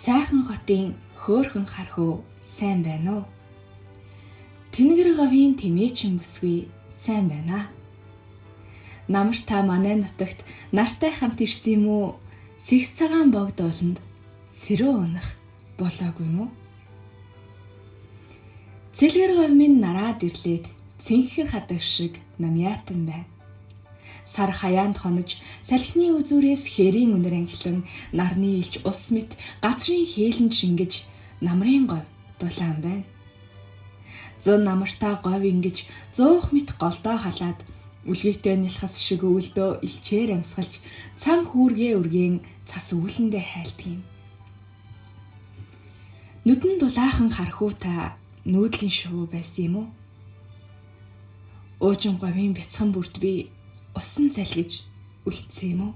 Сайхан хотын хөөрхөн хархуу сайн байна уу? Тэнгэр говийн тэмээчин бүсгүй сайн байна. Намар та манай нутагт нартай хамт ирсэн юм уу? Сэгс цагаан богд ууланд сэрөө унах болоогүй юм уу? Цэлгэр говь минь нараад ирлээд цэнхэр хадаг шиг намяатан байна. Сар хаяанд хонож салхины үзүүрээс хэрийн үнэр анхлан нарны илч ус мэт газрын хээлэн шингэж намрын говь дулаан байна. Зун намартаа говь ингэж зуух мэт голдоо халаад үлгийтэй нэлхас шиг өвөлдөө илчээр амсгалж цам хүүргээ үргэн цас үүлэндээ хайлтгийм. Нүдэн дулаахан хархуу та нүүдлийн шувуу байсан юм уу? Уужин говийн бяцхан бүрт би усан залгиж үлдсэн юм уу?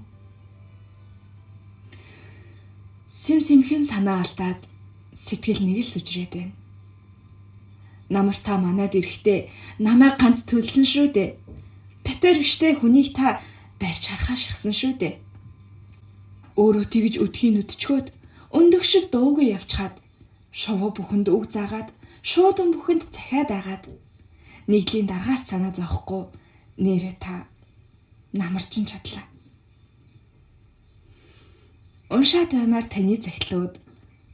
Симхэн санаа алдаад сэтгэл нэг л сүжрээд байна. Намар та манад ирэхдээ намайг ганц төлсөн шүү дээ. Петер биштэй хүнийг та барьж харахаа шахсан шүү дээ. Өөрөө тэгж өдхийн үдчгөөд өндөг шиг дуугүй явчихад шувуу бүхэнд үг заагаад шуудан бүхэнд захиад агаад нэглийн даргаас санаа зовхгүй нэрээ та намарчин чадлаа. Уншаад баймаар таны захидлууд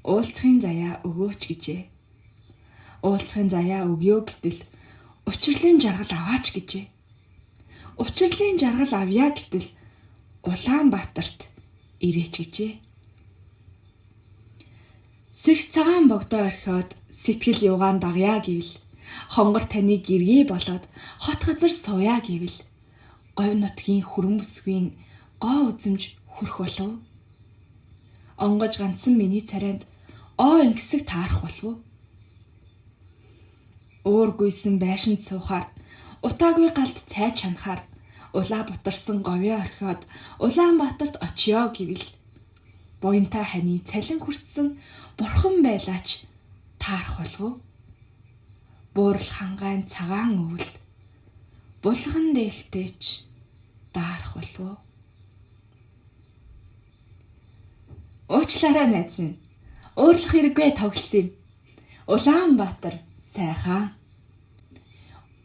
уулзахын заяа өгөөч гэжээ. Уулзахын заяа өгөө гэтэл учрлын жаргал аваач гэжээ. Учрлын жаргал авъя гэтэл Улаанбаатарт ирээч гэжээ. Сэгс цагаан богдоо орхиод сэтгэл юугаан дагъя гэвэл хонгор таныг гэргий болоод хот газар сууя гэвэл говь нутгийн хүрэн бүсгийн гоо үзэмж хүрх болов. Онгож ганцсан миний царайнд оо ингэсэг таарах болов. Уур гүйсэн байшинд суухаар утаагүй галд цайж ханахаар улаа бутарсан говьё орхиод Улаанбаатарт очиё гэвэл буянтай хани цалин хүртсэн бурхан байлаач таарах болов. Буурал хангайн цагаан өвөлд булган дээлтэйч даарах болов. Уучлаарай найз минь. Уурлах хэрэггүй тоглосон юм. Улаанбаатар сайхан.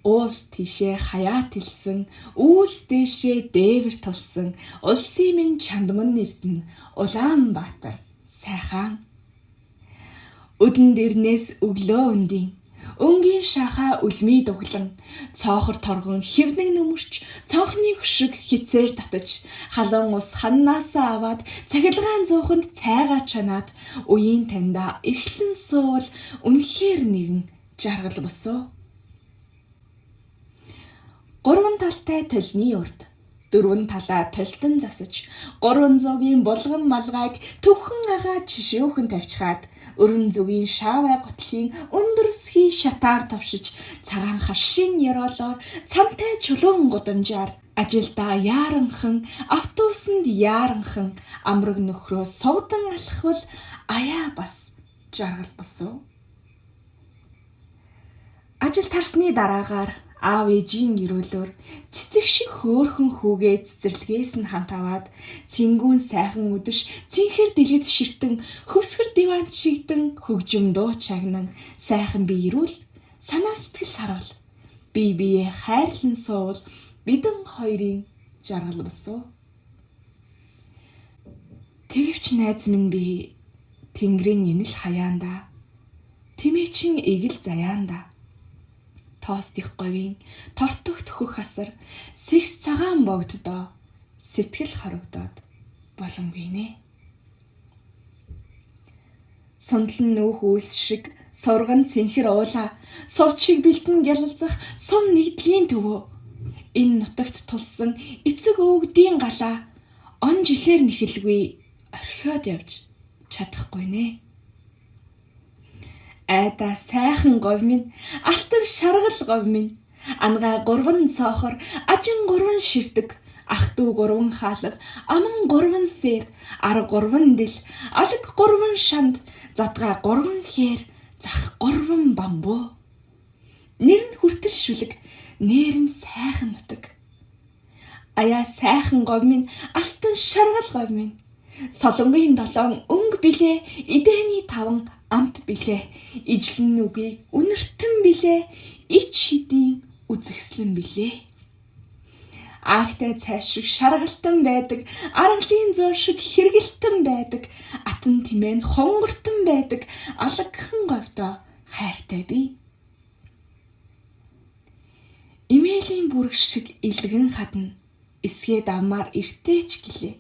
Уус тишээ хаяат илсэн, үүс дэшээ дээвэр тулсан, улсын минь чандман нэрдэн Улаанбаатар сайхан. Өдөн дэрнээс өглөө өндийн өнгийн шахаа үлмий дуглан цоохор торгон хевнэг нөмөрч цонхны хөшиг хицээр татаж халуун ус ханнаасаа аваад цахилгаан зууханд цайгаа чанаад үеийн таньда эрхлэн суувал үнэхээр нэгэн жаргал босоо. Гурван талтай толны урд дөрвөн талаа толтон засаж 300-ийн булган малгайг төвхөн агаад жишөөхөн тавьчихад өрөн зүгийн шаавай готлын өндөр өсгийн шатаар тавшиж цагаан харшийн ёроолоор цамтай чулуун гудамжаар ажилдаа яаранхан автобусанд яаранхан амраг нөхрөө суудан алхвал аяа бас жаргал босоо. Ажил тарсны дараагаар аав ээжийн гэрүүлөөр цэцэг шиг хөөрхөн хүүгээ цэцэрлэгээс нь хамт аваад цэнгүүн сайхан үдэш цэнхэр дэлгэц ширтэн хөвсгөр диван шигдэн хөгжим дуу чагнан сайхан би ирүүл санаа сэтгэл саруул бие бие хайрлан суувал бидэн хоёрын жаргал босоо. Тэгвч найз минь би тэнгэрийн энэл хаяанда тэмээчин эгэл заяанда тоос дих говийн тортогт хөх асар сэгс цагаан богддоо сэтгэл хорогдоод боломгүй нэ. Сундлан нүүх үйлс шиг сурган цэнхэр уулаа сувд шиг бэлтэн гялалзах сум нэгдлийн төвөө энэ нутагт тулсан эцэг өвгдийн галаа он жилээр нэхэлгүй орхиод явж чадахгүй нэ. Айда сайхан говь минь алтан шаргал говь минь ангай 3 цоохор ажин 3 ширдэг ах дүү 3 хаалга аман 3 сэр ар 3 дэл алг 3 шанд задгай 3 хээр зах 3 бамбуу нэр нь хүртэл шүлэг нэр нь сайхан нутаг аяа сайхан говь минь алтан шаргал говь минь Солонгийн 7 өнгө билээ, эдэний 5 амт билээ. Ижлэн нүгий үнэртэн билээ, ич шидийн үзэгслэн билээ. Аагтай цай шиг шаргалтан байдаг, аргалын зур шиг хэргэлтэн байдаг, атан тимэн хонгортон байдаг, алагхан говьдоо хайртай би. Имэлийн бүрэг шиг илгэн хадна, эсгээд аммаар эртээч гэлээ.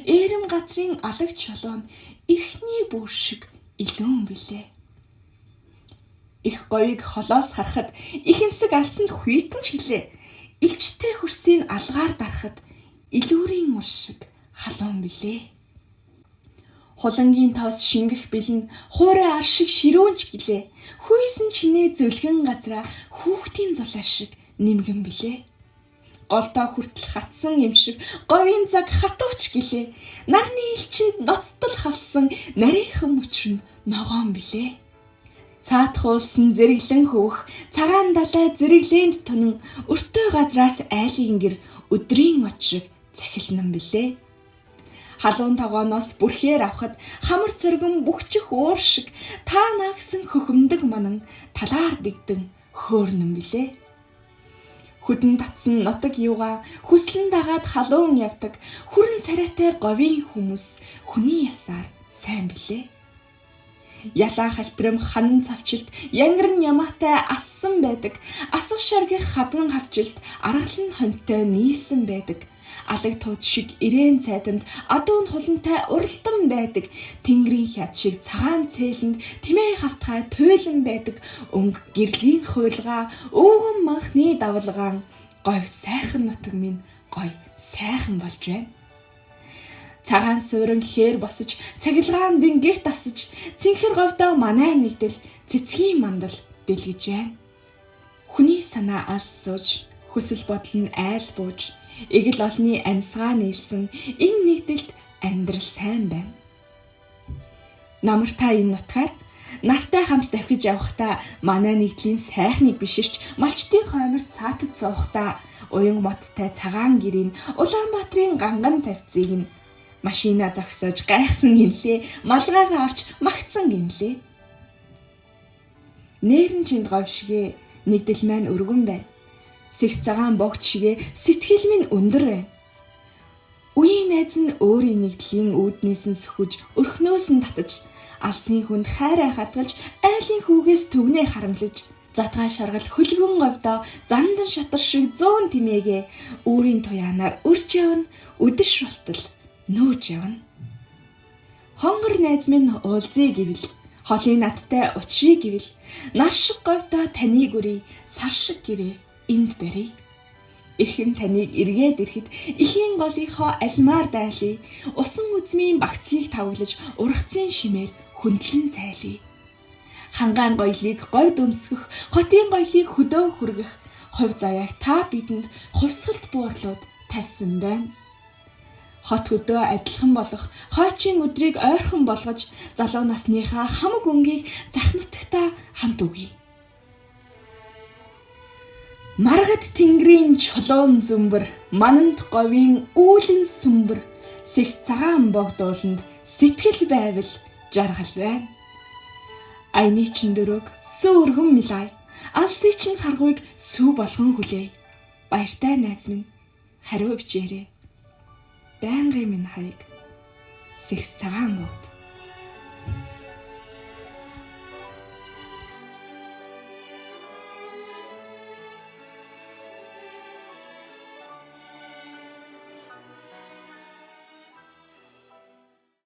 Ээрэм газрын алагч чулуун эрхний бүр шиг илүүн билээ. Их гоёг холоос харахад ихэмсэг алсанд хүйтэн шилээ. Илчтэй хөрсийг алгаар дарахад илүүрийн ул шиг халуун билээ. Хулангийн тоос шингэх бэлэн хуурай ар шиг ширүүнч гэлээ. Хүйсэн чинээ зүлгэн газраа хүүхдийн зулаа шиг нэмгэн билээ. Голдоо хүртэл хатсан юм шиг говийн цаг хатууч гэлээ. Нарны элчинд ноцтол халсан нарийнхан мөчрөнд ногоон билээ. Цаатхуулсан зэрэглэн хөвөх цагаан далай зэрэглэнд тунан өртөө газраас айлын гэр өдрийн мод шиг цахилнан билээ. Халуун тогооноос бүрхээр авахд хамар цоргон бүхчих уур шиг та наагсан хөхөмдөг манан талаар дэгдэн хөөрнөн билээ. Хүдэн татсан нутаг юугаа хүслэн дагаад халуун явдаг хүрэн царайтай говийн хүмүүс хүний ясаар сайн билээ. Ялаа халтрам ханан цавчилт янгирн ямаатай ассан байдаг. Асах шаргих хадган хавчилт аргалан хонтой нийлсэн байдаг. Алаг тууд шиг ирээн цайданд адуун хулантай уралдан байдаг. Тэнгэрийн хяд шиг цагаан цээлэнд тэмээ хавтгай туйлан байдаг. Өнгө гэрлийн хуйлгаа өвгөн манхны давалгаан говь сайхан нутаг минь гой сайхан болж байна. Цагаан суурин хээр босож, цахилгаан бин гэрт асаж, цэнхэр говьдоо манай нэгдэл цэцгийн мандал дэлгэж байна. Хүний санаа алс сууж, хүсэл бодол нь айл бууж, эгэл олны амьсгаа нийлсэн энэ нэгдэлд амьдрал сайн байна. Намар та энэ нутгаар нартай хамт давхиж явахдаа манай нэгдлийн сайхныг биширч малчтын хойморт цаатад суухдаа уян моттой цагаан гэрийн Улаанбаатарын ганган тавьцыг нь машина зогсоож гайхсан гинлээ, малгайгаа авч магтсан гинлээ. Нээрэн чинд говь шигээ нэгдэл маань өргөн байна. Сэгс цагаан богд шигээ сэтгэл минь өндөр байна. Үеийн найз нь өөрийн нэгдлийн үүднээс нь сөхөж, өрхнөөс нь татаж, алсын хүнд хайраа хадгалж, айлын хүүгээс түгнээ харамлаж, задгай шаргал хөлгөн говьдоо зандан шатар шиг 100 тимээгээ өөрийн туяанаар өрч явна, үдэш болтол нөөж явна. Хонгор найз минь уулзъя гэвэл, холын надтай учрыг гэвэл, нар шиг говьдоо таны гүрий, сар шиг гэрээ энд барья. Эрхэм таныг эргээд ирэхэд ихийн голынхоо альмаар дайлъя. Усан үзмийн багцыг тавглаж, ургацын шимээр хөндлөн цайлъя. Хангаан гоёлыг говьд өмсгөх, хотын гоёлыг хөдөө хүргэх, хувь заяаг та бидэнд хувьсгалт буурлууд тавьсан байна. Хот хөдөө адилхан болох, хойчийн өдрийг ойрхон болгож, залуу насныхаа хамаг өнгийг зах нутагтаа хамт өгье. Маргад тэнгэрийн чулуун зүмбэр, мананд говийн үүлэн сүмбэр, сэгс цагаан богдууланд сэтгэл байвал жаргал байна. Айны чин дөрөг сүү өргөн милай, алсын чин харгуйг сүү болгон хүлээе. Баяртай найз минь, хариу бичээрэй. Байнгын минь хаяг, сэгс цагаан богд.